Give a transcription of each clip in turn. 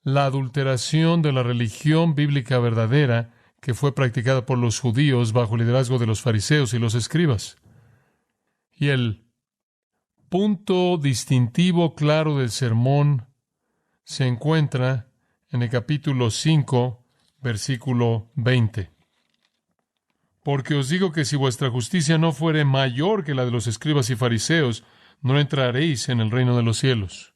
la adulteración de la religión bíblica verdadera que fue practicada por los judíos bajo el liderazgo de los fariseos y los escribas. Y el punto distintivo claro del sermón se encuentra en el capítulo 5, versículo 20. Porque os digo que si vuestra justicia no fuere mayor que la de los escribas y fariseos, no entraréis en el reino de los cielos.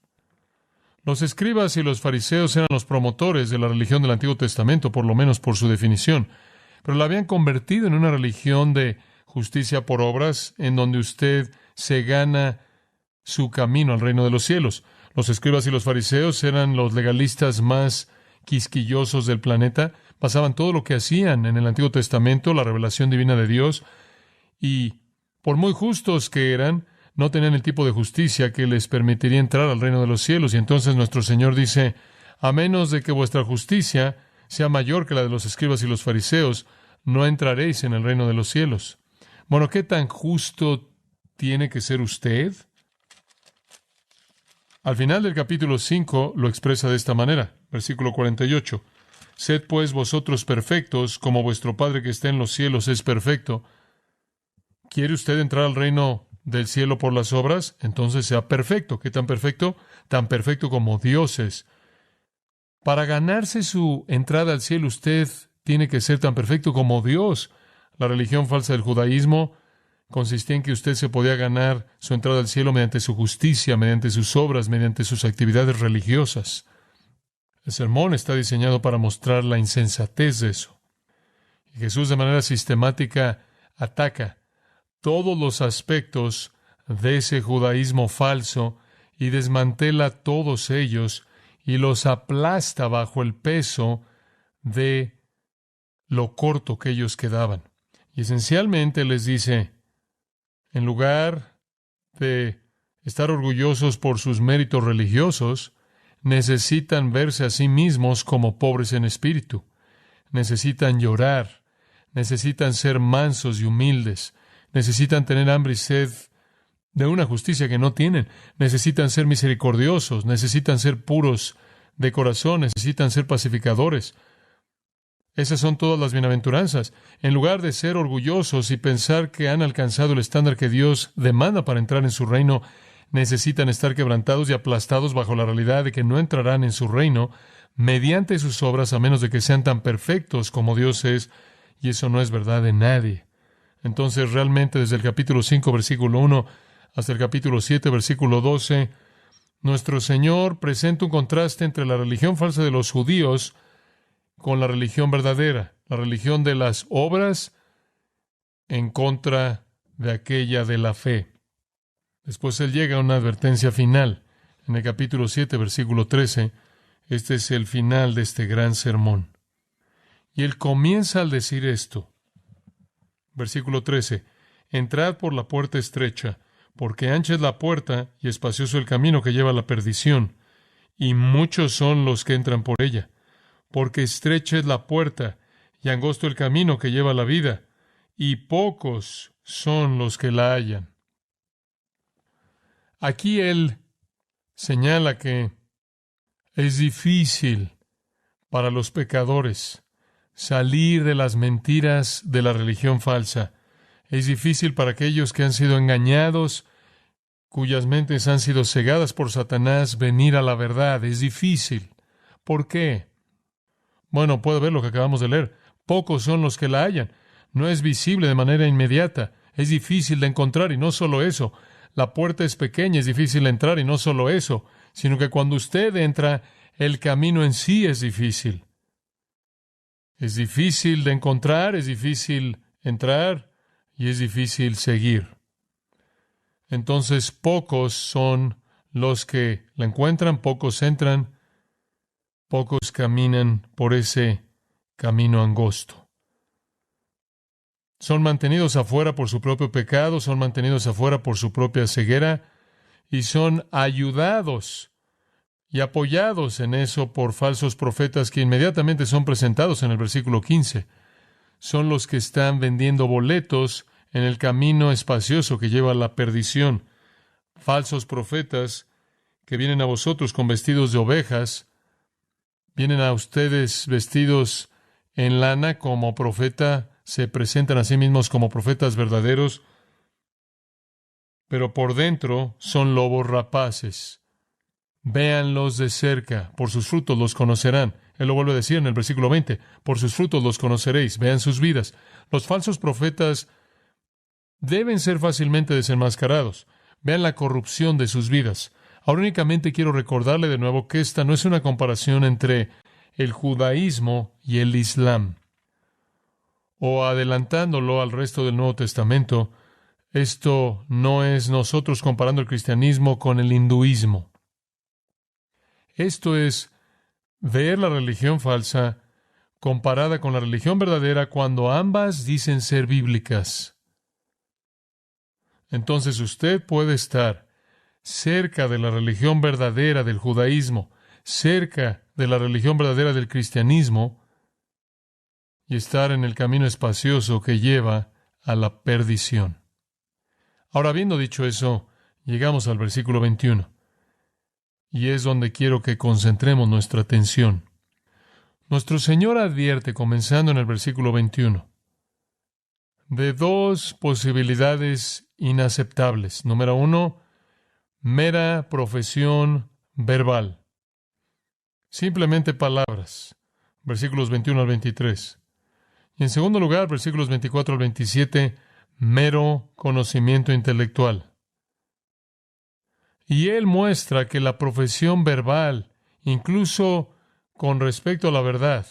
Los escribas y los fariseos eran los promotores de la religión del Antiguo Testamento, por lo menos por su definición, pero la habían convertido en una religión de justicia por obras, en donde usted se gana su camino al reino de los cielos. Los escribas y los fariseos eran los legalistas más quisquillosos del planeta, basaban todo lo que hacían en el Antiguo Testamento, la revelación divina de Dios, y por muy justos que eran, no tenían el tipo de justicia que les permitiría entrar al reino de los cielos. Y entonces nuestro Señor dice, a menos de que vuestra justicia sea mayor que la de los escribas y los fariseos, no entraréis en el reino de los cielos. Bueno, ¿qué tan justo tiene que ser usted? Al final del capítulo 5 lo expresa de esta manera, versículo 48. Sed pues vosotros perfectos, como vuestro Padre que está en los cielos es perfecto. ¿Quiere usted entrar al reino del cielo por las obras? Entonces sea perfecto. ¿Qué tan perfecto? Tan perfecto como Dios es. Para ganarse su entrada al cielo, usted tiene que ser tan perfecto como Dios. La religión falsa del judaísmo consistía en que usted se podía ganar su entrada al cielo mediante su justicia, mediante sus obras, mediante sus actividades religiosas. El sermón está diseñado para mostrar la insensatez de eso. Y Jesús de manera sistemática ataca todos los aspectos de ese judaísmo falso y desmantela todos ellos y los aplasta bajo el peso de lo corto que ellos quedaban. Y esencialmente les dice, en lugar de estar orgullosos por sus méritos religiosos, necesitan verse a sí mismos como pobres en espíritu. Necesitan llorar, necesitan ser mansos y humildes, necesitan tener hambre y sed de una justicia que no tienen, necesitan ser misericordiosos, necesitan ser puros de corazón, necesitan ser pacificadores. Esas son todas las bienaventuranzas. En lugar de ser orgullosos y pensar que han alcanzado el estándar que Dios demanda para entrar en su reino, necesitan estar quebrantados y aplastados bajo la realidad de que no entrarán en su reino mediante sus obras a menos de que sean tan perfectos como Dios es, y eso no es verdad de nadie. Entonces, realmente, desde el capítulo 5, versículo 1, hasta el capítulo 7, versículo 12, nuestro Señor presenta un contraste entre la religión falsa de los judíos con la religión verdadera, la religión de las obras en contra de aquella de la fe. Después Él llega a una advertencia final. En el capítulo 7, versículo 13, este es el final de este gran sermón. Y Él comienza al decir esto. Versículo 13, entrad por la puerta estrecha, porque ancha es la puerta y espacioso el camino que lleva a la perdición, y muchos son los que entran por ella. Porque estrecha es la puerta y angosto el camino que lleva a la vida, y pocos son los que la hallan. Aquí Él señala que es difícil para los pecadores salir de las mentiras de la religión falsa. Es difícil para aquellos que han sido engañados, cuyas mentes han sido cegadas por Satanás, venir a la verdad. Es difícil. ¿Por qué? Bueno, puede ver lo que acabamos de leer. Pocos son los que la hallan. No es visible de manera inmediata. Es difícil de encontrar, y no solo eso. La puerta es pequeña, es difícil de entrar, y no solo eso, sino que cuando usted entra, el camino en sí es difícil. Es difícil de encontrar, es difícil entrar, y es difícil seguir. Entonces, pocos son los que la encuentran, pocos entran, pocos caminan por ese camino angosto. Son mantenidos afuera por su propio pecado, son mantenidos afuera por su propia ceguera, y son ayudados y apoyados en eso por falsos profetas que inmediatamente son presentados en el versículo 15. Son los que están vendiendo boletos en el camino espacioso que lleva a la perdición. Falsos profetas que vienen a vosotros con vestidos de ovejas, Vienen a ustedes vestidos en lana como profeta, se presentan a sí mismos como profetas verdaderos, pero por dentro son lobos rapaces. Véanlos de cerca, por sus frutos los conocerán. Él lo vuelve a decir en el versículo 20, por sus frutos los conoceréis, vean sus vidas. Los falsos profetas deben ser fácilmente desenmascarados. Vean la corrupción de sus vidas. Ahora únicamente quiero recordarle de nuevo que esta no es una comparación entre el judaísmo y el Islam. O adelantándolo al resto del Nuevo Testamento, esto no es nosotros comparando el cristianismo con el hinduismo. Esto es ver la religión falsa comparada con la religión verdadera cuando ambas dicen ser bíblicas. Entonces usted puede estar cerca de la religión verdadera del judaísmo, cerca de la religión verdadera del cristianismo, y estar en el camino espacioso que lleva a la perdición. Ahora, habiendo dicho eso, llegamos al versículo 21, y es donde quiero que concentremos nuestra atención. Nuestro Señor advierte, comenzando en el versículo 21, de dos posibilidades inaceptables. Número 1, mera profesión verbal. Simplemente palabras. Versículos 21 al 23. Y en segundo lugar, versículos 24 al 27, mero conocimiento intelectual. Y él muestra que la profesión verbal, incluso con respecto a la verdad,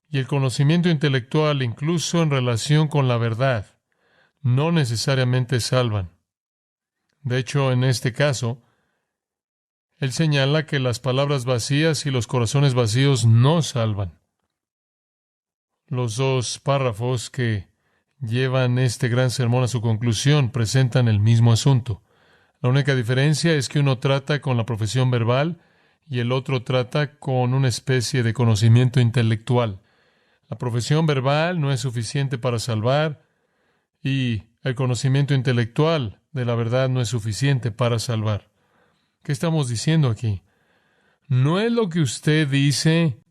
y el conocimiento intelectual, incluso en relación con la verdad, no necesariamente salvan. De hecho, en este caso, él señala que las palabras vacías y los corazones vacíos no salvan. Los dos párrafos que llevan este gran sermón a su conclusión presentan el mismo asunto. La única diferencia es que uno trata con la profesión verbal y el otro trata con una especie de conocimiento intelectual. La profesión verbal no es suficiente para salvar y el conocimiento intelectual de la verdad no es suficiente para salvar. ¿Qué estamos diciendo aquí? No es lo que usted dice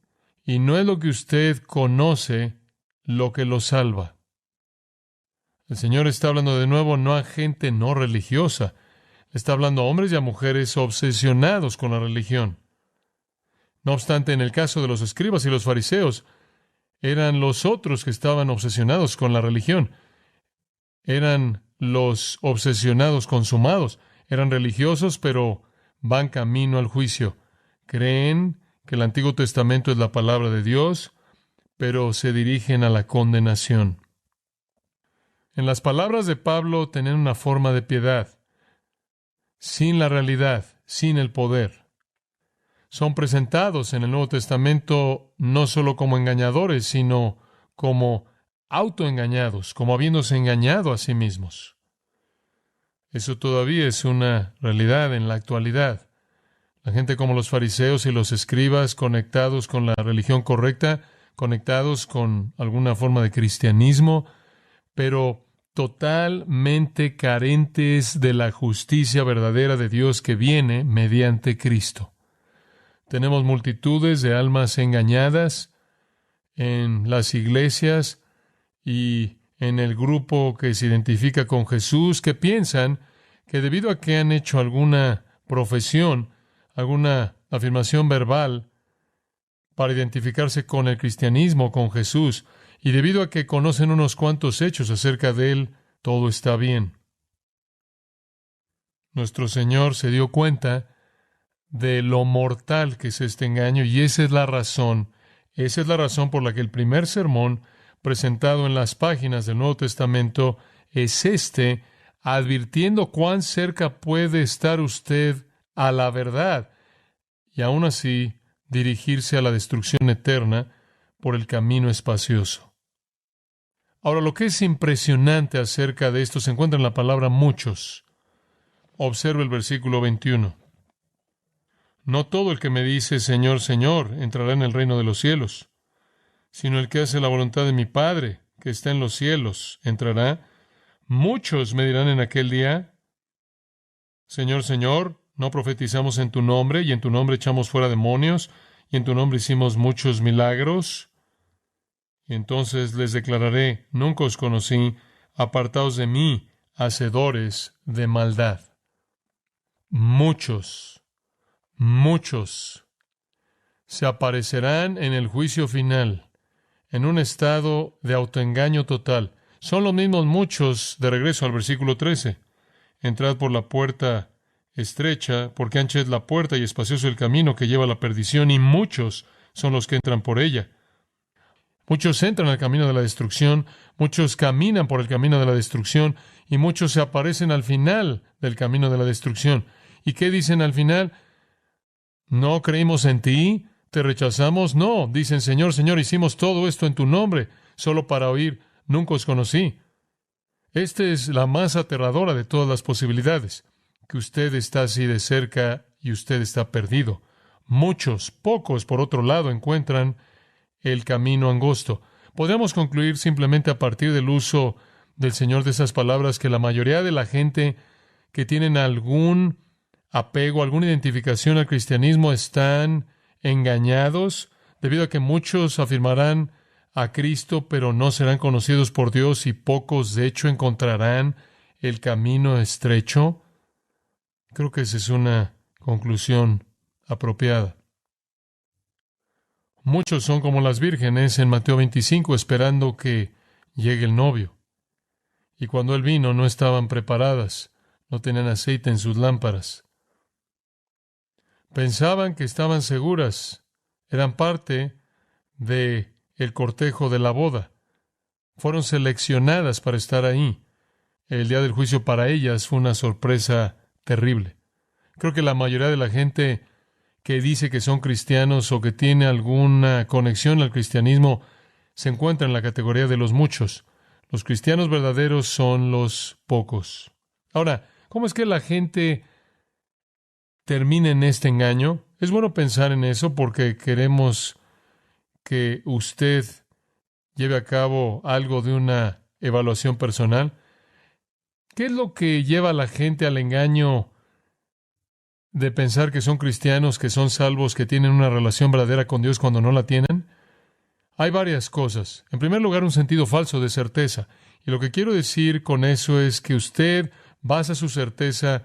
y no es lo que usted conoce lo que lo salva. El Señor está hablando de nuevo no a gente no religiosa. Está hablando a hombres y a mujeres obsesionados con la religión. No obstante, en el caso de los escribas y los fariseos, eran los otros que estaban obsesionados con la religión. Eran los obsesionados consumados. Eran religiosos, pero van camino al juicio. Creen que el Antiguo Testamento es la palabra de Dios, pero se dirigen a la condenación. En las palabras de Pablo, tienen una forma de piedad, sin la realidad, sin el poder. Son presentados en el Nuevo Testamento no solo como engañadores, sino como autoengañados, como habiéndose engañado a sí mismos. Eso todavía es una realidad en la actualidad. La gente como los fariseos y los escribas, conectados con la religión correcta, conectados con alguna forma de cristianismo, pero totalmente carentes de la justicia verdadera de Dios que viene mediante Cristo. Tenemos multitudes de almas engañadas en las iglesias y en el grupo que se identifica con Jesús, que piensan que debido a que han hecho alguna profesión, alguna afirmación verbal para identificarse con el cristianismo, con Jesús, y debido a que conocen unos cuantos hechos acerca de Él, todo está bien. Nuestro Señor se dio cuenta de lo mortal que es este engaño, y esa es la razón por la que el primer sermón presentado en las páginas del Nuevo Testamento es advirtiendo cuán cerca puede estar usted a la verdad y aún así dirigirse a la destrucción eterna por el camino espacioso. Ahora, lo que es impresionante acerca de esto se encuentra en la palabra muchos. Observe el versículo 21. No todo el que me dice Señor, Señor, entrará en el reino de los cielos, sino el que hace la voluntad de mi Padre, que está en los cielos, entrará. Muchos me dirán en aquel día, Señor, Señor, ¿no profetizamos en tu nombre, y en tu nombre echamos fuera demonios, y en tu nombre hicimos muchos milagros. Y entonces les declararé, nunca os conocí, apartaos de mí, hacedores de maldad. Muchos, muchos se aparecerán en el juicio final, en un estado de autoengaño total. Son los mismos muchos, de regreso al versículo 13. Entrad por la puerta estrecha, porque ancha es la puerta y espacioso el camino que lleva a la perdición, y muchos son los que entran por ella. Muchos entran al camino de la destrucción, muchos caminan por el camino de la destrucción, y muchos se aparecen al final del camino de la destrucción. ¿Y qué dicen al final? ¿No creímos en ti? ¿Te rechazamos? No, dicen, Señor, Señor, hicimos todo esto en tu nombre, solo para oír, nunca os conocí. Esta es la más aterradora de todas las posibilidades, que usted está así de cerca y usted está perdido. Muchos, pocos, por otro lado, encuentran el camino angosto. Podríamos concluir simplemente a partir del uso del Señor de esas palabras que la mayoría de la gente que tienen algún apego, alguna identificación al cristianismo están engañados, debido a que muchos afirmarán a Cristo, pero no serán conocidos por Dios, y pocos, de hecho, encontrarán el camino estrecho. Creo que esa es una conclusión apropiada. Muchos son como las vírgenes en Mateo 25, esperando que llegue el novio. Y cuando él vino, no estaban preparadas, no tenían aceite en sus lámparas. Pensaban que estaban seguras, eran parte de el cortejo de la boda. Fueron seleccionadas para estar ahí. El día del juicio para ellas fue una sorpresa terrible. Creo que la mayoría de la gente que dice que son cristianos o que tiene alguna conexión al cristianismo se encuentra en la categoría de los muchos. Los cristianos verdaderos son los pocos. Ahora, ¿cómo es que la gente termina en este engaño? Es bueno pensar en eso porque queremos que usted lleve a cabo algo de una evaluación personal. ¿Qué es lo que lleva a la gente al engaño de pensar que son cristianos, que son salvos, que tienen una relación verdadera con Dios cuando no la tienen? Hay varias cosas. En primer lugar, un sentido falso de certeza. Y lo que quiero decir con eso es que usted basa su certeza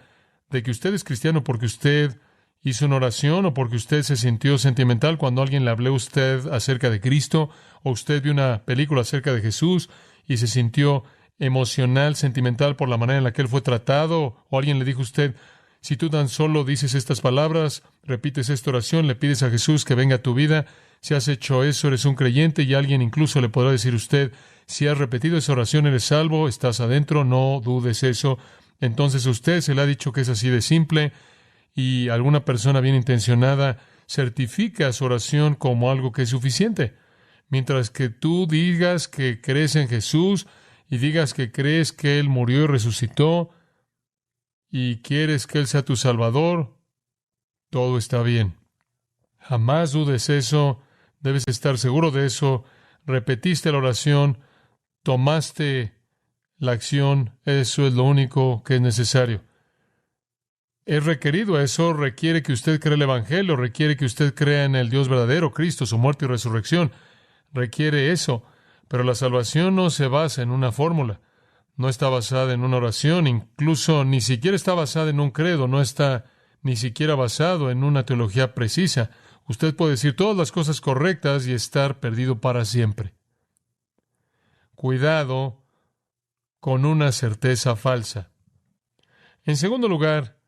de que usted es cristiano porque usted hizo una oración o porque usted se sintió sentimental cuando alguien le habló a usted acerca de Cristo, o usted vio una película acerca de Jesús y se sintió emocional, sentimental por la manera en la que él fue tratado, o alguien le dijo a usted, si tú tan solo dices estas palabras, repites esta oración, le pides a Jesús que venga a tu vida, si has hecho eso, eres un creyente, y alguien incluso le podrá decir a usted, si has repetido esa oración, eres salvo, estás adentro, no dudes eso. Entonces a usted se le ha dicho que es así de simple, y alguna persona bien intencionada certifica su oración como algo que es suficiente. Mientras que tú digas que crees en Jesús y digas que crees que Él murió y resucitó y quieres que Él sea tu Salvador, todo está bien. Jamás dudes eso, debes estar seguro de eso. Repetiste la oración, tomaste la acción, eso es lo único que es necesario. Es requerido eso, requiere que usted crea el Evangelio, requiere que usted crea en el Dios verdadero, Cristo, su muerte y resurrección. Requiere eso, pero la salvación no se basa en una fórmula, no está basada en una oración, incluso ni siquiera está basada en un credo, no está ni siquiera basado en una teología precisa. Usted puede decir todas las cosas correctas y estar perdido para siempre. Cuidado con una certeza falsa. En segundo lugar,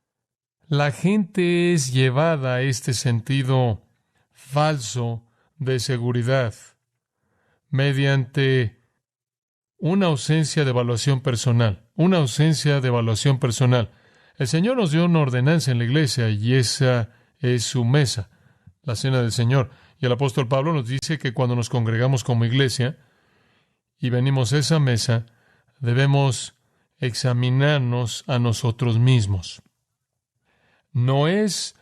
la gente es llevada a este sentido falso de seguridad mediante una ausencia de evaluación personal. Una ausencia de evaluación personal. El Señor nos dio una ordenanza en la iglesia y esa es su mesa, la cena del Señor. Y el apóstol Pablo nos dice que cuando nos congregamos como iglesia y venimos a esa mesa, debemos examinarnos a nosotros mismos. No es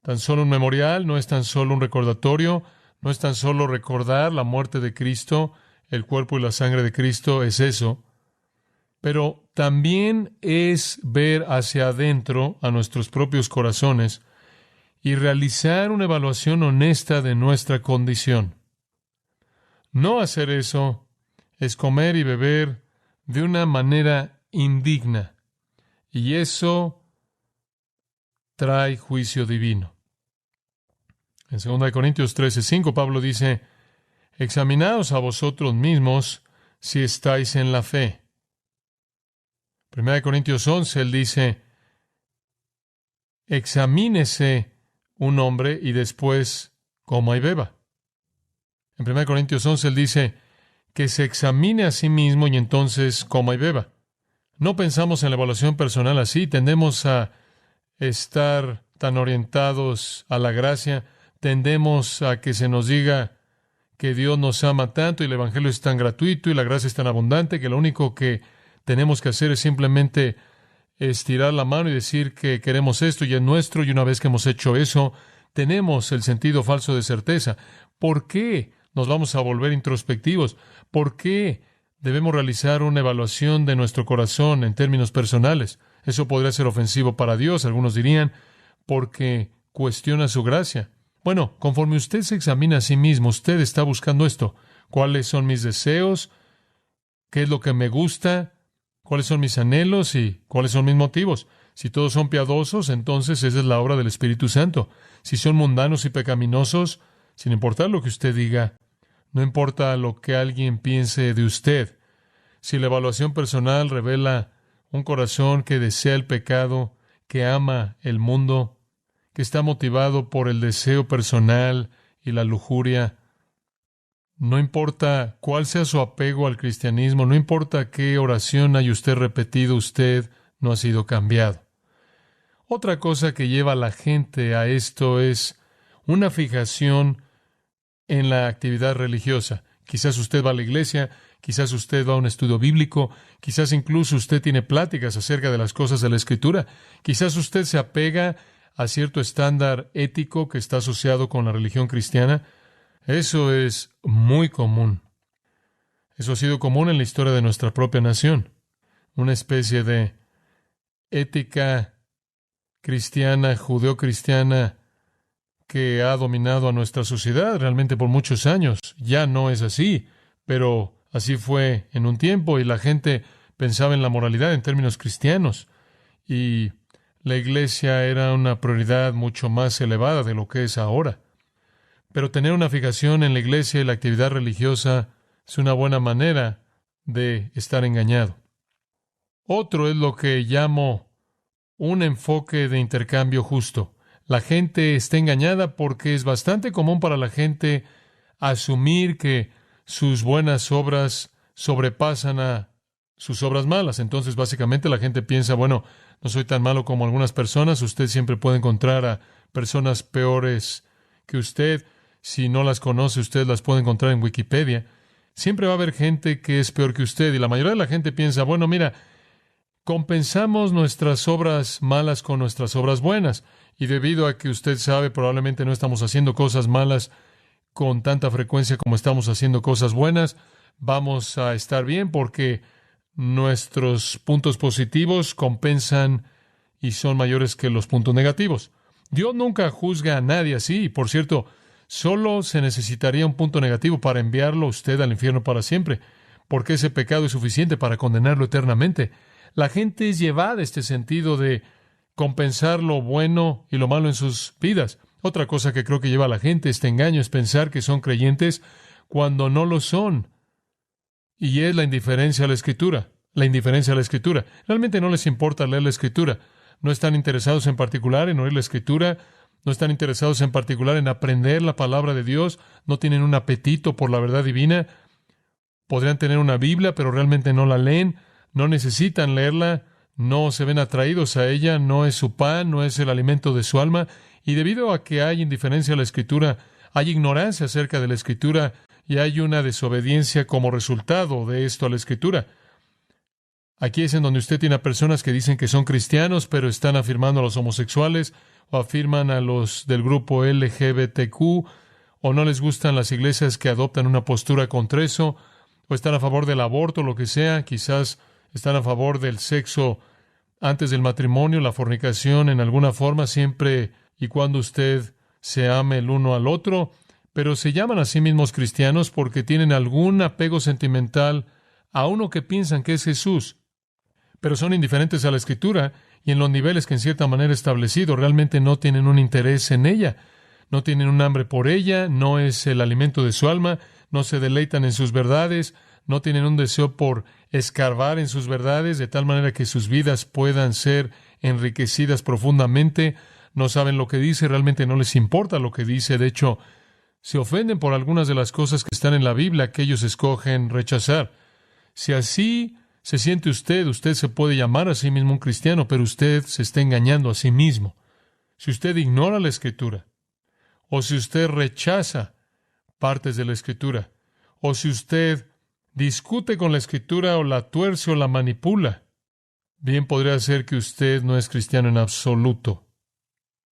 tan solo un memorial, no es tan solo un recordatorio, no es tan solo recordar la muerte de Cristo, el cuerpo y la sangre de Cristo, es eso. Pero también es ver hacia adentro a nuestros propios corazones y realizar una evaluación honesta de nuestra condición. No hacer eso es comer y beber de una manera indigna, y eso trae juicio divino. En 2 Corintios 13:5, Pablo dice: examinaos a vosotros mismos si estáis en la fe. 1 Corintios 11, él dice: examínese un hombre y después coma y beba. En 1 Corintios 11, él dice que se examine a sí mismo y entonces coma y beba. No pensamos en la evaluación personal así, tendemos a estar tan orientados a la gracia, tendemos a que se nos diga que Dios nos ama tanto y el Evangelio es tan gratuito y la gracia es tan abundante que lo único que tenemos que hacer es simplemente estirar la mano y decir que queremos esto y es nuestro, y una vez que hemos hecho eso, tenemos el sentido falso de certeza. ¿Por qué nos vamos a volver introspectivos? ¿Por qué debemos realizar una evaluación de nuestro corazón en términos personales? Eso podría ser ofensivo para Dios, algunos dirían, porque cuestiona su gracia. Bueno, conforme usted se examina a sí mismo, usted está buscando esto. ¿Cuáles son mis deseos? ¿Qué es lo que me gusta? ¿Cuáles son mis anhelos y cuáles son mis motivos? Si todos son piadosos, entonces esa es la obra del Espíritu Santo. Si son mundanos y pecaminosos, sin importar lo que usted diga, no importa lo que alguien piense de usted, si la evaluación personal revela un corazón que desea el pecado, que ama el mundo, que está motivado por el deseo personal y la lujuria, no importa cuál sea su apego al cristianismo, no importa qué oración haya usted repetido, usted no ha sido cambiado. Otra cosa que lleva a la gente a esto es una fijación en la actividad religiosa. Quizás usted va a la iglesia, quizás usted va a un estudio bíblico, quizás incluso usted tiene pláticas acerca de las cosas de la Escritura, quizás usted se apega a cierto estándar ético que está asociado con la religión cristiana. Eso es muy común. Eso ha sido común en la historia de nuestra propia nación. Una especie de ética cristiana, judeocristiana, que ha dominado a nuestra sociedad realmente por muchos años. Ya no es así, pero así fue en un tiempo y la gente pensaba en la moralidad en términos cristianos. Y la iglesia era una prioridad mucho más elevada de lo que es ahora. Pero tener una fijación en la iglesia y la actividad religiosa es una buena manera de estar engañado. Otro es lo que llamo un enfoque de intercambio justo. La gente está engañada porque es bastante común para la gente asumir que sus buenas obras sobrepasan a sus obras malas. Entonces, básicamente, la gente piensa, bueno, no soy tan malo como algunas personas. Usted siempre puede encontrar a personas peores que usted. Si no las conoce, usted las puede encontrar en Wikipedia. Siempre va a haber gente que es peor que usted. Y la mayoría de la gente piensa, bueno, mira, compensamos nuestras obras malas con nuestras obras buenas. Y debido a que usted sabe, probablemente no estamos haciendo cosas malas con tanta frecuencia como estamos haciendo cosas buenas, vamos a estar bien porque nuestros puntos positivos compensan y son mayores que los puntos negativos. Dios nunca juzga a nadie así. Por cierto, solo se necesitaría un punto negativo para enviarlo a usted al infierno para siempre, porque ese pecado es suficiente para condenarlo eternamente. La gente es llevada a este sentido de compensar lo bueno y lo malo en sus vidas. Otra cosa que creo que lleva a la gente este engaño es pensar que son creyentes cuando no lo son. Y es la indiferencia a la Escritura. La indiferencia a la Escritura. Realmente no les importa leer la Escritura. No están interesados en particular en oír la Escritura. No están interesados en particular en aprender la palabra de Dios. No tienen un apetito por la verdad divina. Podrían tener una Biblia, pero realmente no la leen. No necesitan leerla. No se ven atraídos a ella. No es su pan, no es el alimento de su alma. Y debido a que hay indiferencia a la Escritura, hay ignorancia acerca de la Escritura y hay una desobediencia como resultado de esto a la Escritura. Aquí es en donde usted tiene a personas que dicen que son cristianos, pero están afirmando a los homosexuales, o afirman a los del grupo LGBTQ, o no les gustan las iglesias que adoptan una postura contra eso, o están a favor del aborto, lo que sea, quizás están a favor del sexo antes del matrimonio, la fornicación en alguna forma, siempre y cuando usted se ame el uno al otro, pero se llaman a sí mismos cristianos porque tienen algún apego sentimental a uno que piensan que es Jesús, pero son indiferentes a la Escritura y en los niveles que en cierta manera he establecido realmente no tienen un interés en ella, no tienen un hambre por ella, no es el alimento de su alma, no se deleitan en sus verdades, no tienen un deseo por escarbar en sus verdades de tal manera que sus vidas puedan ser enriquecidas profundamente, no saben lo que dice, realmente no les importa lo que dice, de hecho, se ofenden por algunas de las cosas que están en la Biblia que ellos escogen rechazar. Si así se siente usted, usted se puede llamar a sí mismo un cristiano, pero usted se está engañando a sí mismo. Si usted ignora la Escritura, o si usted rechaza partes de la Escritura, o si usted discute con la Escritura o la tuerce o la manipula, bien podría ser que usted no es cristiano en absoluto.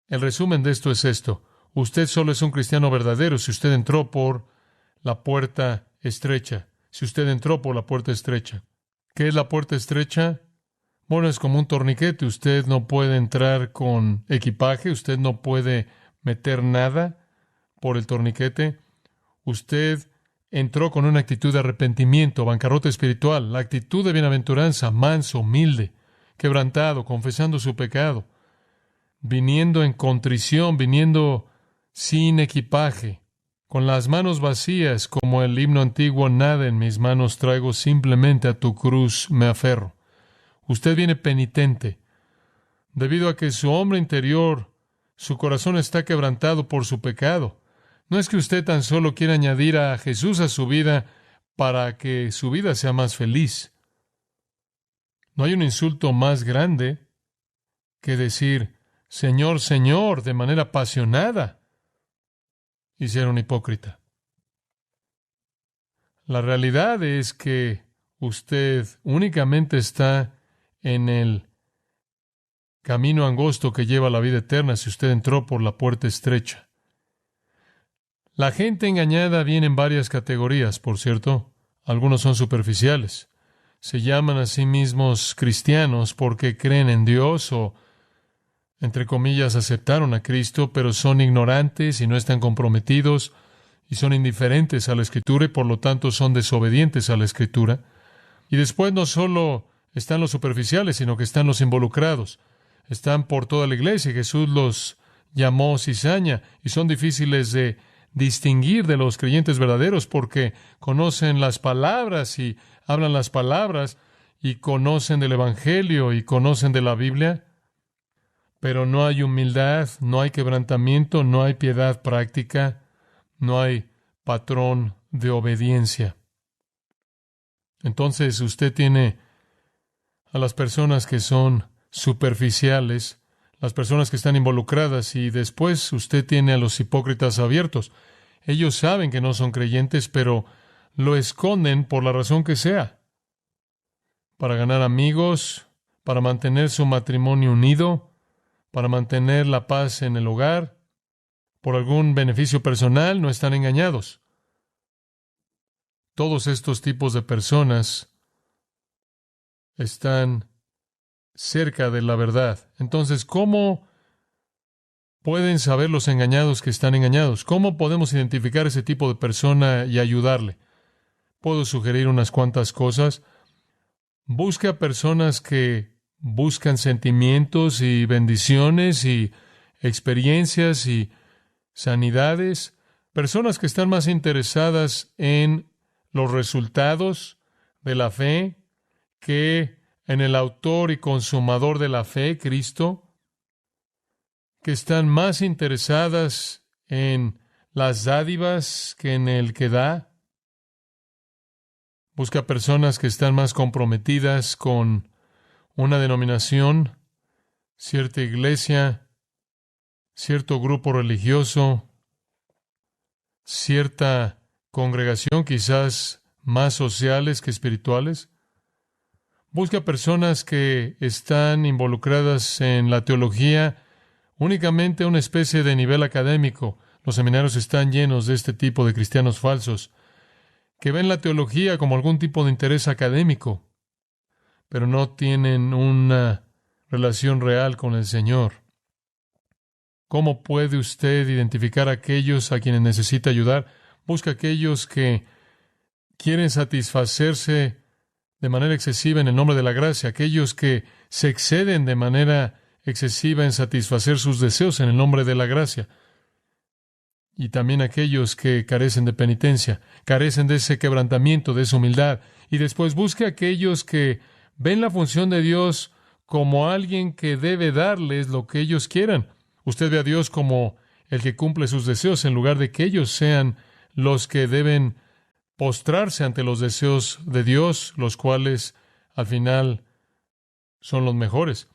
El resumen de esto es esto. Usted solo es un cristiano verdadero si usted entró por la puerta estrecha. Si usted entró por la puerta estrecha. ¿Qué es la puerta estrecha? Bueno, es como un torniquete. Usted no puede entrar con equipaje. Usted no puede meter nada por el torniquete. Usted entró con una actitud de arrepentimiento, bancarrota espiritual, la actitud de bienaventuranza, manso, humilde, quebrantado, confesando su pecado, viniendo en contrición, viniendo sin equipaje, con las manos vacías, como el himno antiguo, nada en mis manos traigo, simplemente a tu cruz me aferro. Usted viene penitente, debido a que su hombre interior, su corazón está quebrantado por su pecado. No es que usted tan solo quiera añadir a Jesús a su vida para que su vida sea más feliz. No hay un insulto más grande que decir, Señor, Señor, de manera apasionada, y ser un hipócrita. La realidad es que usted únicamente está en el camino angosto que lleva a la vida eterna si usted entró por la puerta estrecha. La gente engañada viene en varias categorías, por cierto. Algunos son superficiales. Se llaman a sí mismos cristianos porque creen en Dios o, entre comillas, aceptaron a Cristo, pero son ignorantes y no están comprometidos y son indiferentes a la Escritura y por lo tanto son desobedientes a la Escritura. Y después no solo están los superficiales, sino que están los involucrados. Están por toda la iglesia. Jesús los llamó cizaña y son difíciles de distinguir de los creyentes verdaderos porque conocen las palabras y hablan las palabras y conocen del Evangelio y conocen de la Biblia, pero no hay humildad, no hay quebrantamiento, no hay piedad práctica, no hay patrón de obediencia. Entonces usted tiene a las personas que son superficiales, las personas que están involucradas, y después usted tiene a los hipócritas abiertos. Ellos saben que no son creyentes, pero lo esconden por la razón que sea. Para ganar amigos, para mantener su matrimonio unido, para mantener la paz en el hogar, por algún beneficio personal, no están engañados. Todos estos tipos de personas están cerca de la verdad. Entonces, ¿cómo pueden saber los engañados que están engañados? ¿Cómo podemos identificar ese tipo de persona y ayudarle? Puedo sugerir unas cuantas cosas. Busque a personas que buscan sentimientos y bendiciones y experiencias y sanidades. Personas que están más interesadas en los resultados de la fe que en el autor y consumador de la fe, Cristo, que están más interesadas en las dádivas que en el que da. Busca personas que están más comprometidas con una denominación, cierta iglesia, cierto grupo religioso, cierta congregación, quizás más sociales que espirituales. Busca personas que están involucradas en la teología, únicamente una especie de nivel académico. Los seminarios están llenos de este tipo de cristianos falsos, que ven la teología como algún tipo de interés académico, pero no tienen una relación real con el Señor. ¿Cómo puede usted identificar a aquellos a quienes necesita ayudar? Busca a aquellos que quieren satisfacerse de manera excesiva en el nombre de la gracia, aquellos que se exceden de manera excesiva en satisfacer sus deseos en el nombre de la gracia. Y también aquellos que carecen de penitencia, carecen de ese quebrantamiento, de esa humildad. Y después busque a aquellos que ven la función de Dios como alguien que debe darles lo que ellos quieran. Usted ve a Dios como el que cumple sus deseos en lugar de que ellos sean los que deben postrarse ante los deseos de Dios, los cuales al final son los mejores.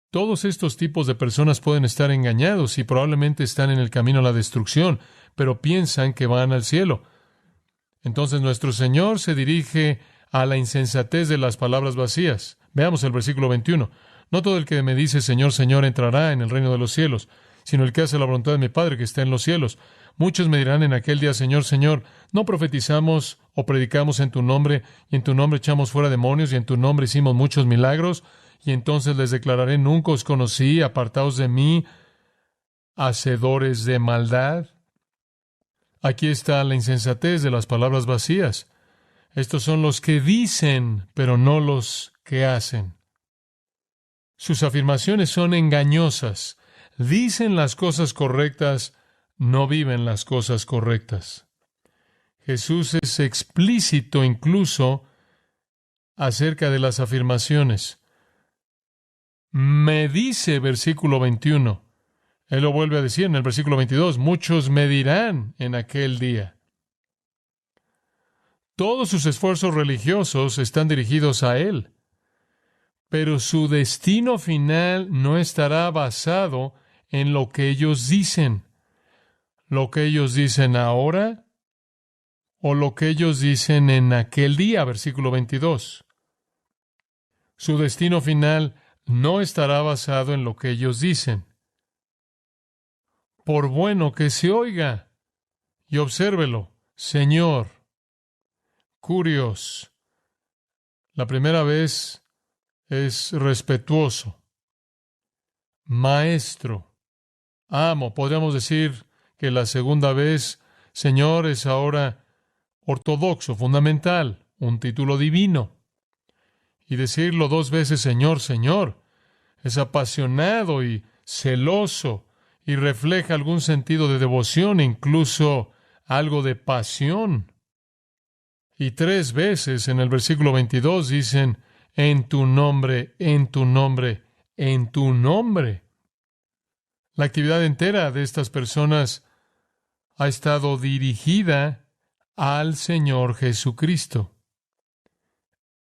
Todos estos tipos de personas pueden estar engañados y probablemente están en el camino a la destrucción, pero piensan que van al cielo. Entonces nuestro Señor se dirige a la insensatez de las palabras vacías. Veamos el versículo 21. No todo el que me dice Señor, Señor entrará en el reino de los cielos, sino el que hace la voluntad de mi Padre que está en los cielos. Muchos me dirán en aquel día, Señor, Señor, ¿no profetizamos o predicamos en tu nombre, y en tu nombre echamos fuera demonios, y en tu nombre hicimos muchos milagros? Y entonces les declararé, nunca os conocí, apartaos de mí, hacedores de maldad. Aquí está la insensatez de las palabras vacías. Estos son los que dicen, pero no los que hacen. Sus afirmaciones son engañosas. Dicen las cosas correctas, no viven las cosas correctas. Jesús es explícito incluso acerca de las afirmaciones. Me dice, versículo 21. Él lo vuelve a decir en el versículo 22. Muchos me dirán en aquel día. Todos sus esfuerzos religiosos están dirigidos a Él. Pero su destino final no estará basado en lo que ellos dicen. Lo que ellos dicen ahora o lo que ellos dicen en aquel día, versículo 22. Su destino final no estará basado en lo que ellos dicen. Por bueno que se oiga, y obsérvelo, Señor, curios. La primera vez es respetuoso, maestro, amo. Podríamos decir que la segunda vez, Señor, es ahora ortodoxo, fundamental, un título divino. Y decirlo 2 veces, Señor, Señor, es apasionado y celoso y refleja algún sentido de devoción, incluso algo de pasión. Y 3 veces en el versículo 22 dicen, en tu nombre, en tu nombre, en tu nombre. La actividad entera de estas personas ha estado dirigida al Señor Jesucristo.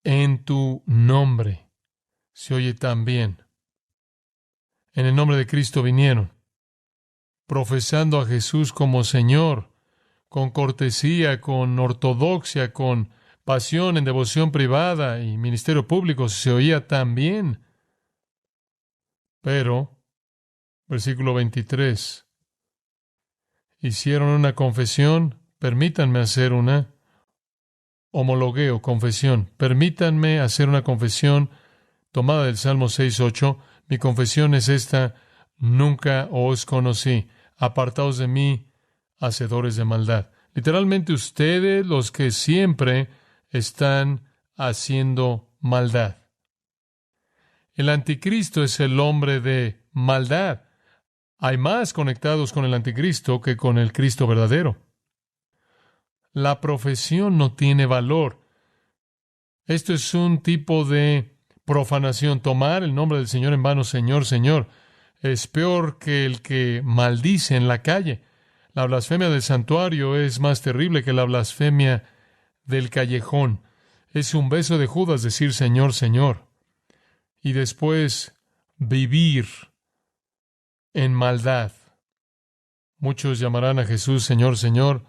En tu nombre. Se oye tan bien. En el nombre de Cristo vinieron, profesando a Jesús como Señor, con cortesía, con ortodoxia, con pasión en devoción privada y ministerio público. Se oía tan bien. Pero, versículo 23, hicieron una confesión. Permítanme hacer una homologueo, confesión. Permítanme hacer una confesión tomada del Salmo 6:8. Mi confesión es esta: nunca os conocí. Apartaos de mí, hacedores de maldad. Literalmente ustedes, los que siempre están haciendo maldad. El anticristo es el hombre de maldad. Hay más conectados con el anticristo que con el Cristo verdadero. La profesión no tiene valor. Esto es un tipo de profanación. Tomar el nombre del Señor en vano, Señor, Señor, es peor que el que maldice en la calle. La blasfemia del santuario es más terrible que la blasfemia del callejón. Es un beso de Judas decir Señor, Señor. Y después vivir en maldad. Muchos llamarán a Jesús Señor, Señor,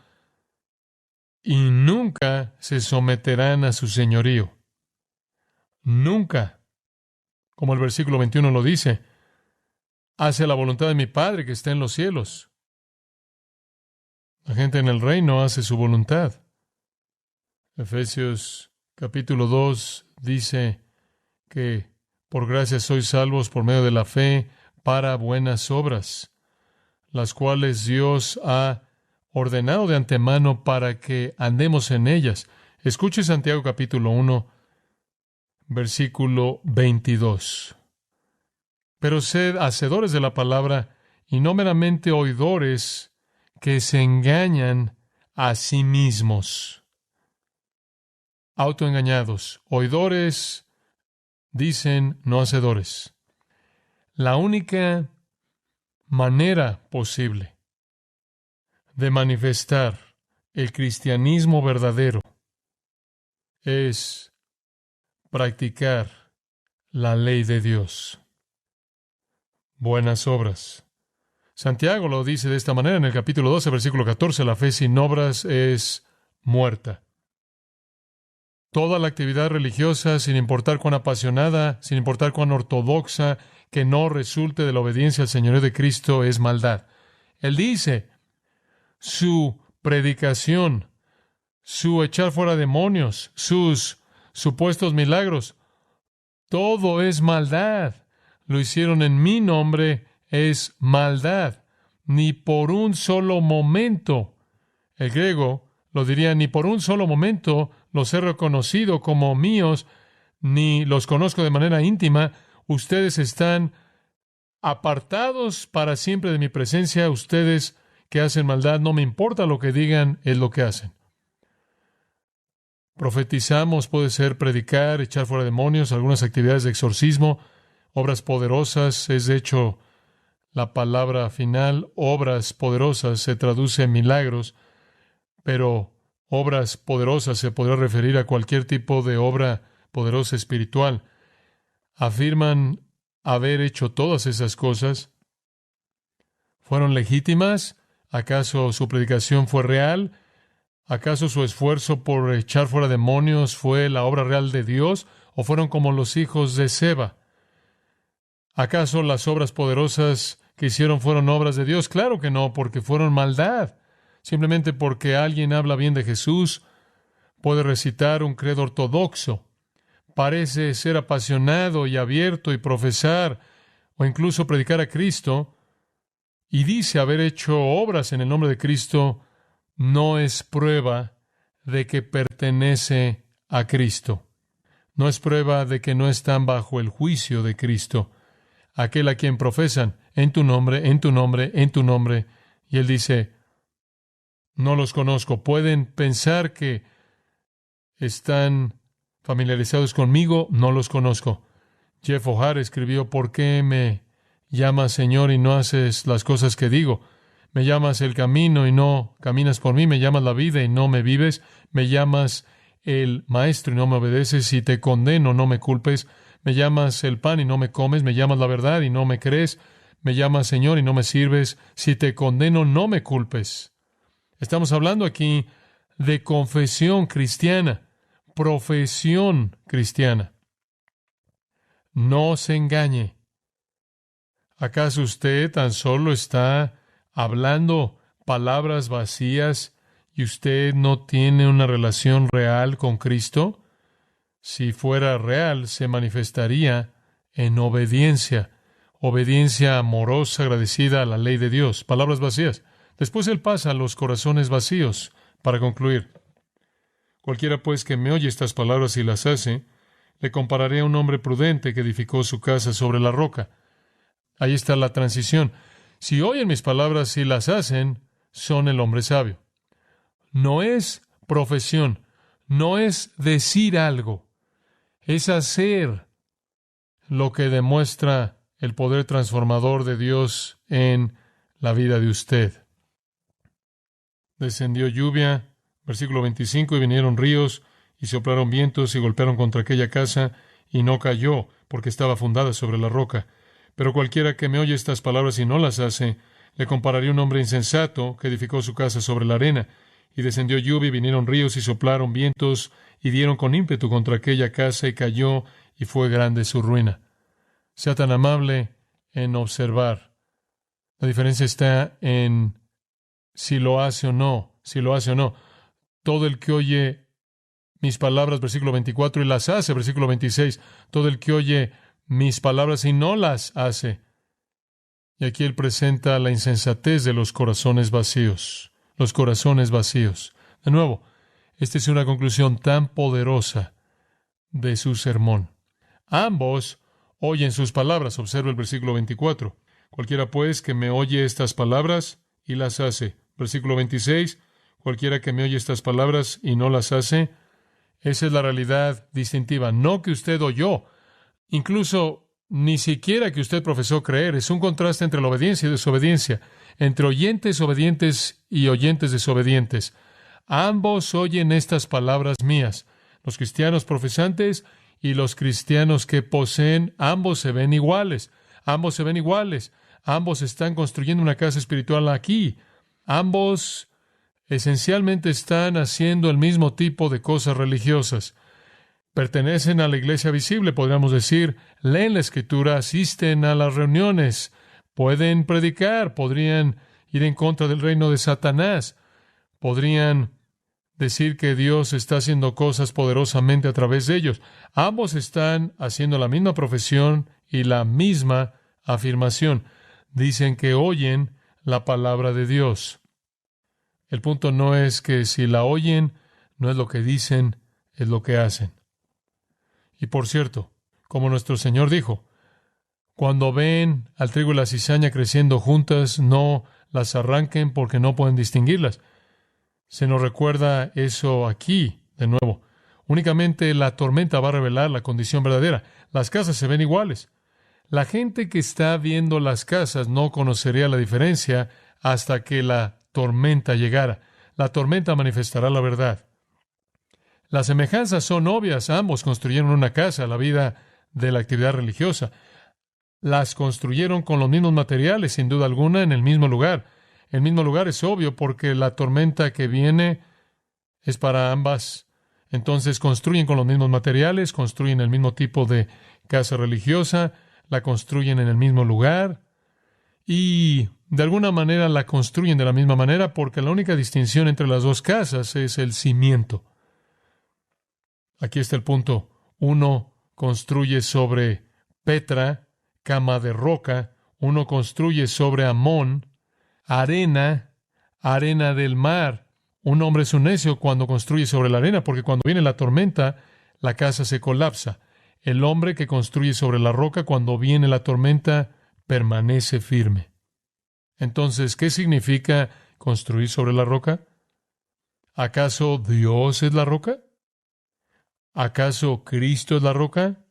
y nunca se someterán a su señorío. Nunca. Como el versículo 21 lo dice, hace la voluntad de mi Padre que está en los cielos. La gente en el reino hace su voluntad. Efesios capítulo 2 dice que por gracia sois salvos por medio de la fe para buenas obras, las cuales Dios ha ordenado de antemano para que andemos en ellas. Escuche Santiago capítulo 1, versículo 22. Pero sed hacedores de la palabra y no meramente oidores que se engañan a sí mismos. Autoengañados. Oidores dicen, no hacedores. La única manera posible de manifestar el cristianismo verdadero es practicar la ley de Dios. Buenas obras. Santiago lo dice de esta manera en el capítulo 12, versículo 14, la fe sin obras es muerta. Toda la actividad religiosa, sin importar cuán apasionada, sin importar cuán ortodoxa, que no resulte de la obediencia al señorío de Cristo, es maldad. Él dice, su predicación, su echar fuera demonios, sus supuestos milagros, todo es maldad. Lo hicieron en mi nombre, es maldad. Ni por un solo momento, el griego lo diría, ni por un solo momento los he reconocido como míos, ni los conozco de manera íntima. Ustedes están apartados para siempre de mi presencia. Ustedes que hacen maldad, no me importa lo que digan, es lo que hacen. Profetizamos, puede ser predicar, echar fuera demonios, algunas actividades de exorcismo, obras poderosas, es de hecho la palabra final, obras poderosas, se traduce en milagros, pero obras poderosas se podrá referir a cualquier tipo de obra poderosa espiritual. Afirman haber hecho todas esas cosas. ¿Fueron legítimas? ¿Acaso su predicación fue real? ¿Acaso su esfuerzo por echar fuera demonios fue la obra real de Dios? ¿O fueron como los hijos de Seba? ¿Acaso las obras poderosas que hicieron fueron obras de Dios? Claro que no, porque fueron maldad. Simplemente porque alguien habla bien de Jesús, puede recitar un credo ortodoxo, parece ser apasionado y abierto y profesar o incluso predicar a Cristo, y dice haber hecho obras en el nombre de Cristo, no es prueba de que pertenece a Cristo. No es prueba de que no están bajo el juicio de Cristo. Aquel a quien profesan, en tu nombre, en tu nombre, en tu nombre. Y él dice, no los conozco. Pueden pensar que están familiarizados conmigo, no los conozco. Jeff O'Hare escribió, ¿por qué me llamas Señor y no haces las cosas que digo? Me llamas el camino y no caminas por mí, me llamas la vida y no me vives, me llamas el maestro y no me obedeces, si te condeno no me culpes, me llamas el pan y no me comes, me llamas la verdad y no me crees, me llamas Señor y no me sirves, si te condeno no me culpes. Estamos hablando aquí de confesión cristiana, profesión cristiana. No se engañe. ¿Acaso usted tan solo está hablando palabras vacías y usted no tiene una relación real con Cristo? Si fuera real, se manifestaría en obediencia, obediencia amorosa, agradecida a la ley de Dios. Palabras vacías. Después él pasa a los corazones vacíos para concluir. Cualquiera pues que me oye estas palabras y las hace, le compararé a un hombre prudente que edificó su casa sobre la roca. Ahí está la transición. Si oyen mis palabras y las hacen, son el hombre sabio. No es profesión, no es decir algo, es hacer lo que demuestra el poder transformador de Dios en la vida de usted. Descendió lluvia, versículo 25, y vinieron ríos, y soplaron vientos, y golpearon contra aquella casa, y no cayó, porque estaba fundada sobre la roca. Pero cualquiera que me oye estas palabras y no las hace, le compararé a un hombre insensato que edificó su casa sobre la arena. Y descendió lluvia, y vinieron ríos, y soplaron vientos, y dieron con ímpetu contra aquella casa, y cayó, y fue grande su ruina. Sea tan amable en observar. La diferencia está en si lo hace o no, si lo hace o no. Todo el que oye mis palabras, versículo 24, y las hace, versículo 26. Todo el que oye mis palabras y no las hace, Y aquí él presenta la insensatez de los corazones vacíos. Los corazones vacíos. De nuevo, esta es una conclusión tan poderosa de su sermón. Ambos oyen sus palabras. Observa el versículo 24. Cualquiera pues que me oye estas palabras y las hace. Versículo 26. Cualquiera que me oye estas palabras y no las hace. Esa es la realidad distintiva. No que usted oyó. Incluso ni siquiera que usted profesó creer. Es un contraste entre la obediencia y desobediencia. Entre oyentes obedientes y oyentes desobedientes. Ambos oyen estas palabras mías. Los cristianos profesantes y los cristianos que poseen, ambos se ven iguales. Ambos se ven iguales. Ambos están construyendo una casa espiritual aquí. Ambos esencialmente están haciendo el mismo tipo de cosas religiosas. Pertenecen a la iglesia visible, podríamos decir. Leen la Escritura, asisten a las reuniones, pueden predicar, podrían ir en contra del reino de Satanás, podrían decir que Dios está haciendo cosas poderosamente a través de ellos. Ambos están haciendo la misma profesión y la misma afirmación. Dicen que oyen la palabra de Dios. El punto no es que si la oyen, no es lo que dicen, es lo que hacen. Y por cierto, como nuestro Señor dijo, cuando ven al trigo y la cizaña creciendo juntas, no las arranquen porque no pueden distinguirlas. Se nos recuerda eso aquí, de nuevo. Únicamente la tormenta va a revelar la condición verdadera. Las casas se ven iguales. La gente que está viendo las casas no conocería la diferencia hasta que la tormenta llegara. La tormenta manifestará la verdad. Las semejanzas son obvias. Ambos construyeron una casa, la vida de la actividad religiosa. Las construyeron con los mismos materiales, sin duda alguna, en el mismo lugar. El mismo lugar es obvio porque la tormenta que viene es para ambas. Entonces construyen con los mismos materiales, construyen el mismo tipo de casa religiosa, la construyen en el mismo lugar y de alguna manera la construyen de la misma manera porque la única distinción entre las dos casas es el cimiento. Aquí está el punto. Uno construye sobre Petra, cama de roca. Uno construye sobre Amón, arena del mar. Un hombre es un necio cuando construye sobre la arena, porque cuando viene la tormenta, la casa se colapsa. El hombre que construye sobre la roca, cuando viene la tormenta, permanece firme. Entonces, ¿qué significa construir sobre la roca? ¿Acaso Dios es la roca? ¿Acaso Cristo es la roca?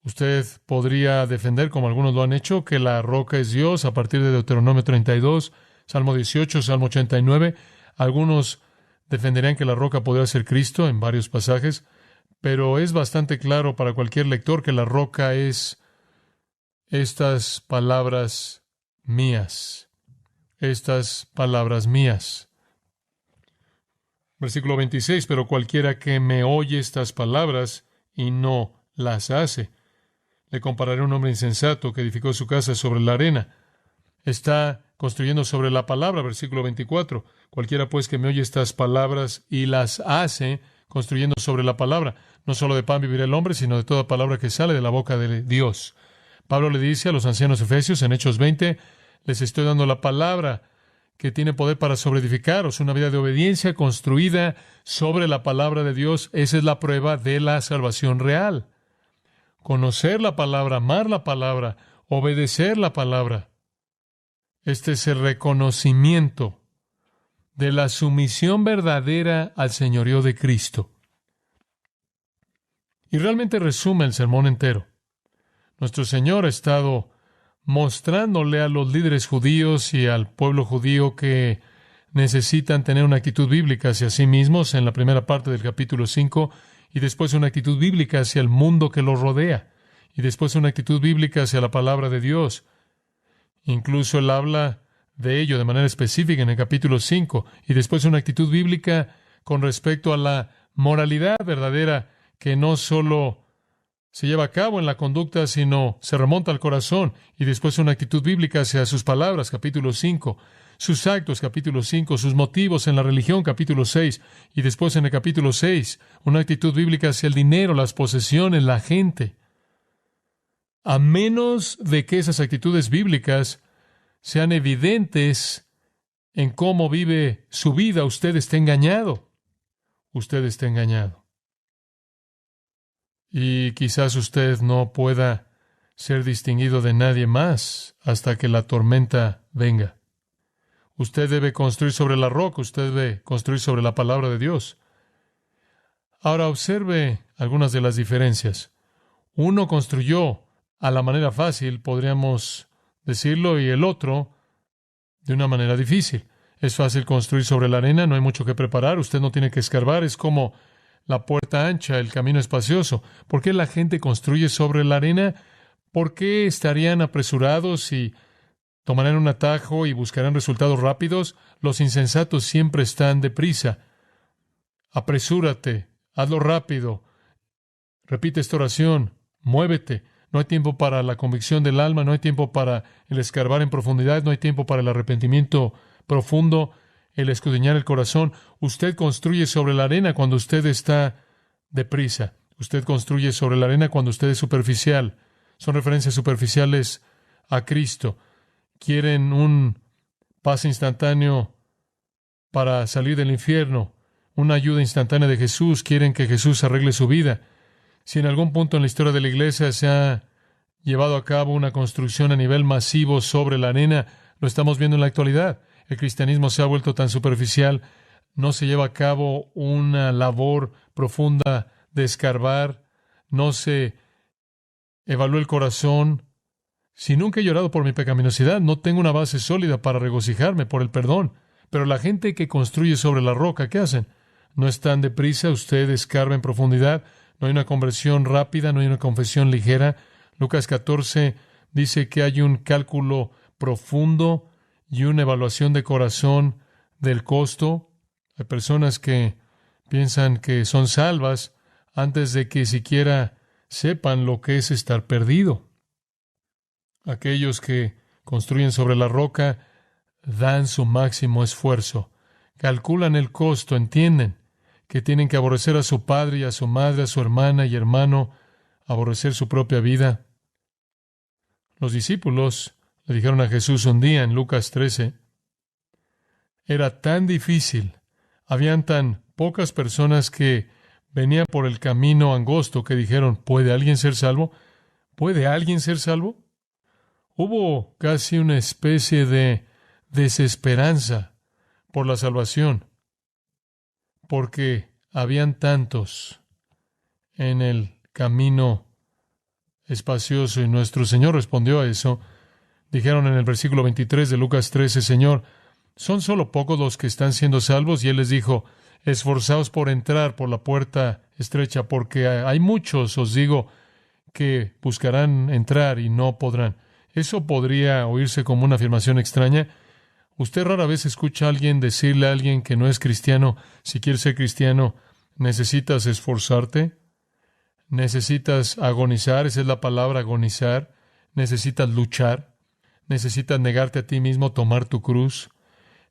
Usted podría defender, como algunos lo han hecho, que la roca es Dios a partir de Deuteronomio 32, Salmo 18, Salmo 89. Algunos defenderían que la roca podría ser Cristo en varios pasajes, pero es bastante claro para cualquier lector que la roca es estas palabras mías. Estas palabras mías. Versículo 26, pero cualquiera que me oye estas palabras y no las hace, le compararé a un hombre insensato que edificó su casa sobre la arena. Está construyendo sobre la palabra, versículo 24. Cualquiera pues que me oye estas palabras y las hace, construyendo sobre la palabra. No solo de pan vivirá el hombre, sino de toda palabra que sale de la boca de Dios. Pablo le dice a los ancianos efesios en Hechos 20, les estoy dando la palabra que tiene poder para sobreedificaros, una vida de obediencia construida sobre la palabra de Dios. Esa es la prueba de la salvación real. Conocer la palabra, amar la palabra, obedecer la palabra. Este es el reconocimiento de la sumisión verdadera al señorío de Cristo. Y realmente resume el sermón entero. Nuestro Señor ha estado mostrándole a los líderes judíos y al pueblo judío que necesitan tener una actitud bíblica hacia sí mismos en la primera parte del capítulo 5, y después una actitud bíblica hacia el mundo que los rodea, y después una actitud bíblica hacia la palabra de Dios. Incluso él habla de ello de manera específica en el capítulo 5, y después una actitud bíblica con respecto a la moralidad verdadera que no solo se lleva a cabo en la conducta, sino se remonta al corazón, y después una actitud bíblica hacia sus palabras, capítulo 5, sus actos, capítulo 5, sus motivos en la religión, capítulo 6, y después en el capítulo 6, una actitud bíblica hacia el dinero, las posesiones, la gente. A menos de que esas actitudes bíblicas sean evidentes en cómo vive su vida, usted está engañado. Usted está engañado. Y quizás usted no pueda ser distinguido de nadie más hasta que la tormenta venga. Usted debe construir sobre la roca, usted debe construir sobre la palabra de Dios. Ahora observe algunas de las diferencias. Uno construyó a la manera fácil, podríamos decirlo, y el otro de una manera difícil. Es fácil construir sobre la arena, no hay mucho que preparar, usted no tiene que escarbar, es como la puerta ancha, el camino espacioso. ¿Por qué la gente construye sobre la arena? ¿Por qué estarían apresurados y tomarán un atajo y buscarán resultados rápidos? Los insensatos siempre están deprisa. Apresúrate, hazlo rápido. Repite esta oración, muévete. No hay tiempo para la convicción del alma, no hay tiempo para el escarbar en profundidad, no hay tiempo para el arrepentimiento profundo, el escudriñar el corazón. Usted construye sobre la arena cuando usted está deprisa. Usted construye sobre la arena cuando usted es superficial. Son referencias superficiales a Cristo. Quieren un pase instantáneo para salir del infierno, una ayuda instantánea de Jesús. Quieren que Jesús arregle su vida. Si en algún punto en la historia de la iglesia se ha llevado a cabo una construcción a nivel masivo sobre la arena, lo estamos viendo en la actualidad. El cristianismo se ha vuelto tan superficial, no se lleva a cabo una labor profunda de escarbar, no se evalúa el corazón. Si nunca he llorado por mi pecaminosidad, no tengo una base sólida para regocijarme por el perdón. Pero la gente que construye sobre la roca, ¿qué hacen? No están deprisa, usted escarba en profundidad, no hay una conversión rápida, no hay una confesión ligera. Lucas 14 dice que hay un cálculo profundo y una evaluación de corazón del costo. Hay personas que piensan que son salvas antes de que siquiera sepan lo que es estar perdido. Aquellos que construyen sobre la roca dan su máximo esfuerzo, calculan el costo, entienden que tienen que aborrecer a su padre y a su madre, a su hermana y hermano, aborrecer su propia vida. Los discípulos le dijeron a Jesús un día en Lucas 13, era tan difícil, habían tan pocas personas que venían por el camino angosto que dijeron, ¿puede alguien ser salvo? ¿Puede alguien ser salvo? Hubo casi una especie de desesperanza por la salvación, porque habían tantos en el camino espacioso y nuestro Señor respondió a eso. Dijeron en el versículo 23 de Lucas 13, Señor, ¿son solo pocos los que están siendo salvos? Y Él les dijo, esforzaos por entrar por la puerta estrecha, porque hay muchos, os digo, que buscarán entrar y no podrán. Eso podría oírse como una afirmación extraña. Usted rara vez escucha a alguien decirle a alguien que no es cristiano, si quieres ser cristiano, necesitas esforzarte, necesitas agonizar, esa es la palabra, agonizar, necesitas luchar, necesitas negarte a ti mismo, tomar tu cruz,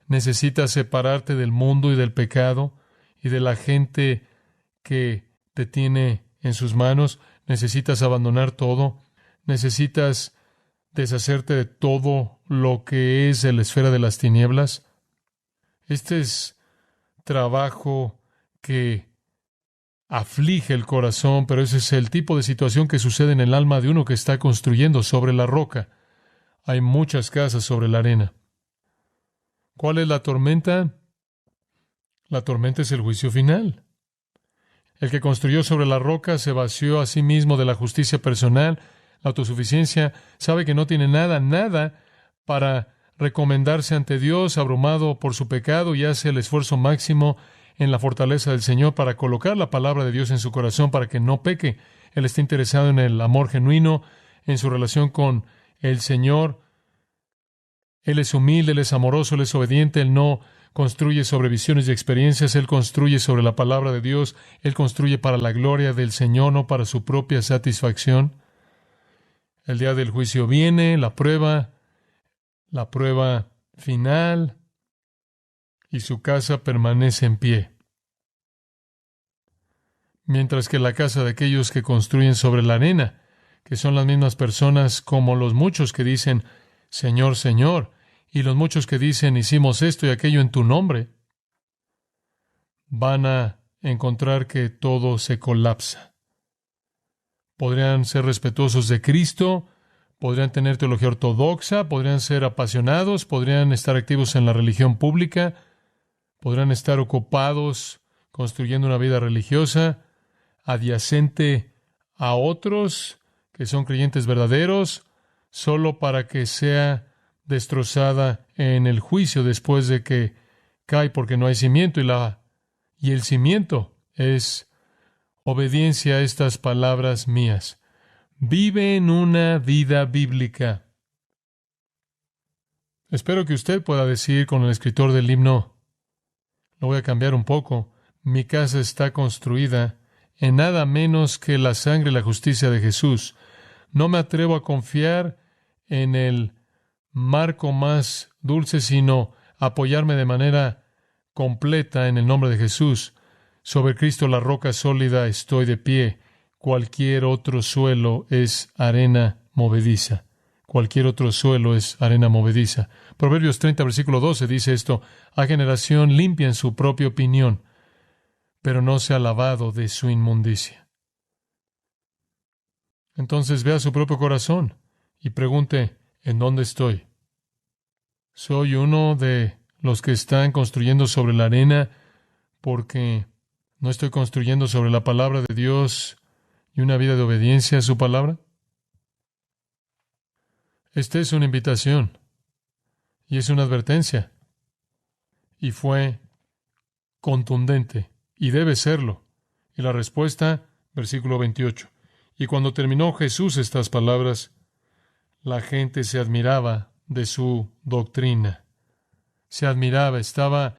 necesitas separarte del mundo y del pecado y de la gente que te tiene en sus manos, necesitas abandonar todo, necesitas deshacerte de todo lo que es la esfera de las tinieblas. Este es trabajo que aflige el corazón, pero ese es el tipo de situación que sucede en el alma de uno que está construyendo sobre la roca. Hay muchas casas sobre la arena. ¿Cuál es la tormenta? La tormenta es el juicio final. El que construyó sobre la roca se vació a sí mismo de la justicia personal, la autosuficiencia, sabe que no tiene nada para recomendarse ante Dios, abrumado por su pecado, y hace el esfuerzo máximo en la fortaleza del Señor para colocar la palabra de Dios en su corazón para que no peque. Él está interesado en el amor genuino, en su relación con el Señor. Él es humilde, Él es amoroso, Él es obediente, Él no construye sobre visiones y experiencias, Él construye sobre la palabra de Dios, Él construye para la gloria del Señor, no para su propia satisfacción. El día del juicio viene, la prueba final, y su casa permanece en pie. Mientras que la casa de aquellos que construyen sobre la arena, que son las mismas personas como los muchos que dicen, Señor, Señor, Y los muchos que dicen, hicimos esto y aquello en tu nombre, van a encontrar que todo se colapsa. Podrían ser respetuosos de Cristo, podrían tener teología ortodoxa, podrían ser apasionados, podrían estar activos en la religión pública, podrían estar ocupados construyendo una vida religiosa adyacente a otros que son creyentes verdaderos, solo para que sea destrozada en el juicio después de que cae porque no hay cimiento, y el cimiento es obediencia a estas palabras mías. Vive en una vida bíblica. Espero que usted pueda decir con el escritor del himno, lo voy a cambiar un poco, mi casa está construida en nada menos que la sangre y la justicia de Jesús. No me atrevo a confiar en el marco más dulce, sino apoyarme de manera completa en el nombre de Jesús. Sobre Cristo, la roca sólida, estoy de pie. Cualquier otro suelo es arena movediza. Cualquier otro suelo es arena movediza. Proverbios 30, versículo 12 dice esto: hay generación limpia en su propia opinión, pero no se ha lavado de su inmundicia. Entonces vea su propio corazón y pregunte, ¿en dónde estoy? ¿Soy uno de los que están construyendo sobre la arena porque no estoy construyendo sobre la palabra de Dios y una vida de obediencia a su palabra? Esta es una invitación y es una advertencia. Y fue contundente y debe serlo. Y la respuesta, versículo 28. Y cuando terminó Jesús estas palabras, la gente se admiraba de su doctrina. Se admiraba, estaba